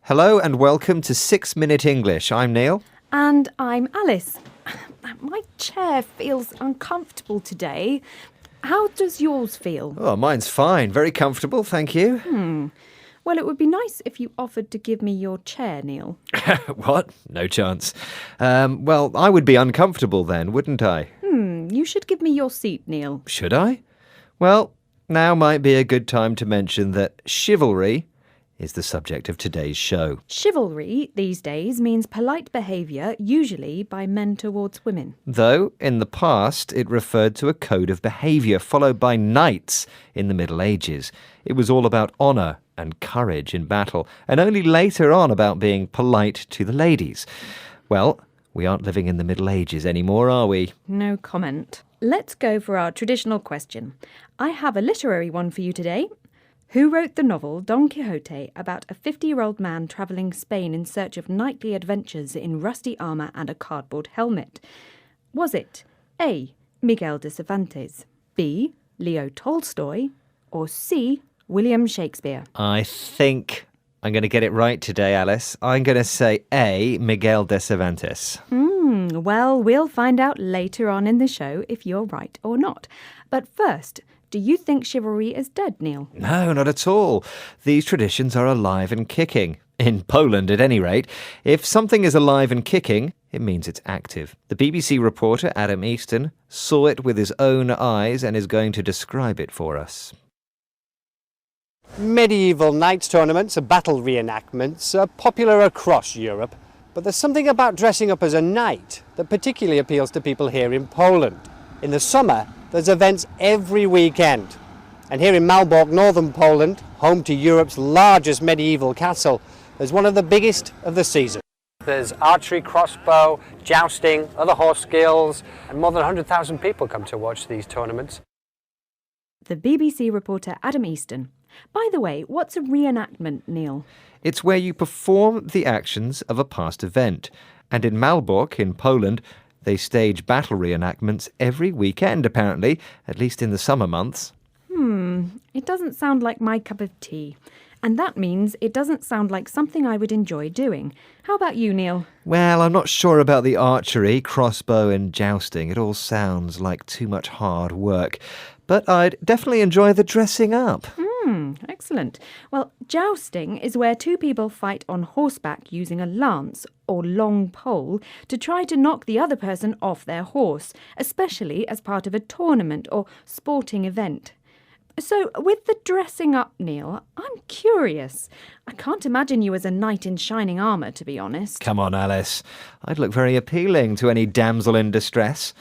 Hello and welcome to 6 Minute English. I'm Neil. And I'm Alice. My chair feels uncomfortable today. How does yours feel? Oh, mine's fine. Very comfortable, thank you. Well, it would be nice if you offered to give me your chair, Neil. What? No chance. Well, I would be uncomfortable then, wouldn't I? You should give me your seat, Neil. Should I? Well, now might be a good time to mention that chivalry is the subject of today's show. Chivalry these days means polite behaviour, usually by men towards women. Though, in the past, it referred to a code of behaviour followed by knights in the Middle Ages. It was all about honour and courage in battle, and only later on about being polite to the ladies. Well, we aren't living in the Middle Ages anymore, are we? No comment. Let's go for our traditional question. I have a literary one for you today. Who wrote the novel Don Quixote about a 50-year-old man travelling Spain in search of knightly adventures in rusty armour and a cardboard helmet? Was it A. Miguel de Cervantes, B. Leo Tolstoy, or C. William Shakespeare? I think I'm going to get it right today, Alice. I'm going to say A. Miguel de Cervantes. Well, we'll find out later on in the show if you're right or not. But first, do you think chivalry is dead, Neil? No, not at all. These traditions are alive and kicking. In Poland, at any rate. If something is alive and kicking, it means it's active. The BBC reporter Adam Easton saw it with his own eyes and is going to describe it for us. Medieval knights tournaments and battle reenactments are popular across Europe, but there's something about dressing up as a knight that particularly appeals to people here in Poland. In the summer, there's events every weekend. And here in Malbork, northern Poland, home to Europe's largest medieval castle, there's one of the biggest of the season. There's archery, crossbow, jousting, other horse skills, and more than 100,000 people come to watch these tournaments. The BBC reporter Adam Easton. By the way, what's a reenactment, Neil? It's where you perform the actions of a past event. And in Malbork, in Poland, they stage battle reenactments every weekend, apparently, at least in the summer months. It doesn't sound like my cup of tea. And that means it doesn't sound like something I would enjoy doing. How about you, Neil? Well, I'm not sure about the archery, crossbow and jousting. It all sounds like too much hard work. But I'd definitely enjoy the dressing up. Excellent. Well, jousting is where two people fight on horseback using a lance or long pole to try to knock the other person off their horse, especially as part of a tournament or sporting event. So, with the dressing up, Neil, I'm curious. I can't imagine you as a knight in shining armour, to be honest. Come on, Alice. I'd look very appealing to any damsel in distress.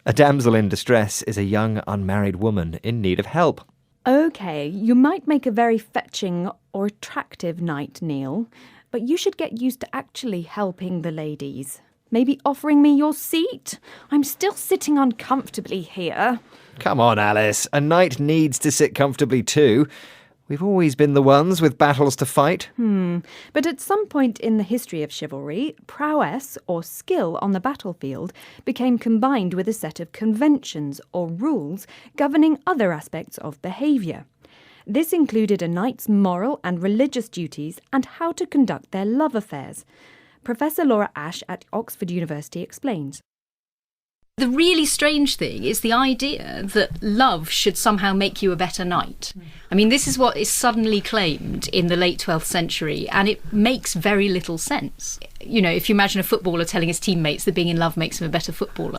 A damsel in distress is a young unmarried woman in need of help. OK, you might make a very fetching or attractive knight, Neil, but you should get used to actually helping the ladies. Maybe offering me your seat? I'm still sitting uncomfortably here. Come on, Alice. A knight needs to sit comfortably too. We've always been the ones with battles to fight. But at some point in the history of chivalry, prowess or skill on the battlefield became combined with a set of conventions or rules governing other aspects of behaviour. This included a knight's moral and religious duties and how to conduct their love affairs. Professor Laura Ash at Oxford University explains. The really strange thing is the idea that love should somehow make you a better knight. I mean, this is what is suddenly claimed in the late 12th century, and it makes very little sense. You know, if you imagine a footballer telling his teammates that being in love makes him a better footballer.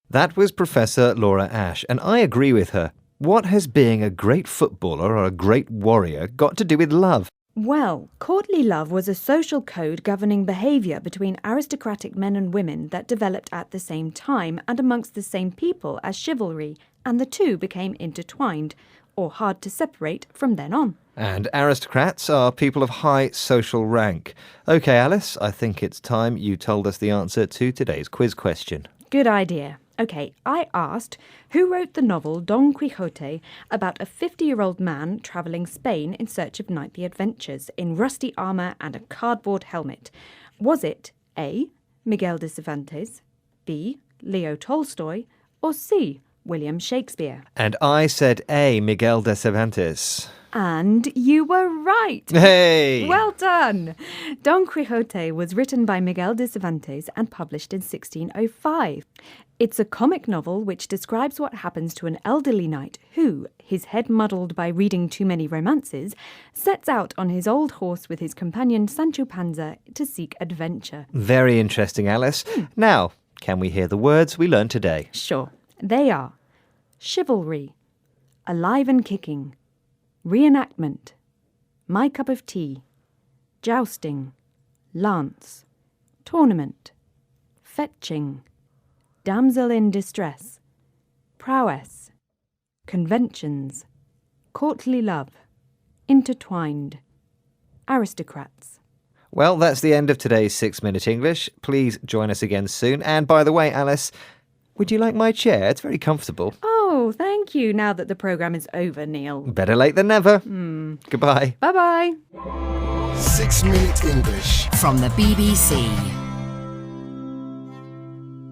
That was Professor Laura Ash, and I agree with her. What has being a great footballer or a great warrior got to do with love? Well, courtly love was a social code governing behaviour between aristocratic men and women that developed at the same time and amongst the same people as chivalry, and the two became intertwined, or hard to separate from then on. And aristocrats are people of high social rank. OK, Alice, I think it's time you told us the answer to today's quiz question. Good idea. OK, I asked, who wrote the novel Don Quixote about a 50-year-old man travelling Spain in search of knightly adventures in rusty armour and a cardboard helmet? Was it A. Miguel de Cervantes, B. Leo Tolstoy, or C. William Shakespeare. And I said A, Miguel de Cervantes. And you were right. Hey! Well done. Don Quixote was written by Miguel de Cervantes and published in 1605. It's a comic novel which describes what happens to an elderly knight who, his head muddled by reading too many romances, sets out on his old horse with his companion Sancho Panza to seek adventure. Very interesting, Alice. Now, can we hear the words we learned today? Sure. They are chivalry, alive and kicking, reenactment, my cup of tea, jousting, lance, tournament, fetching, damsel in distress, prowess, conventions, courtly love, intertwined, aristocrats. Well, that's the end of today's 6-Minute English. Please join us again soon. And by the way, Alice, would you like my chair? It's very comfortable. Oh, thank you, now that the programme is over, Neil. Better late than never. Goodbye. Bye-bye. 6 Minute English from the BBC.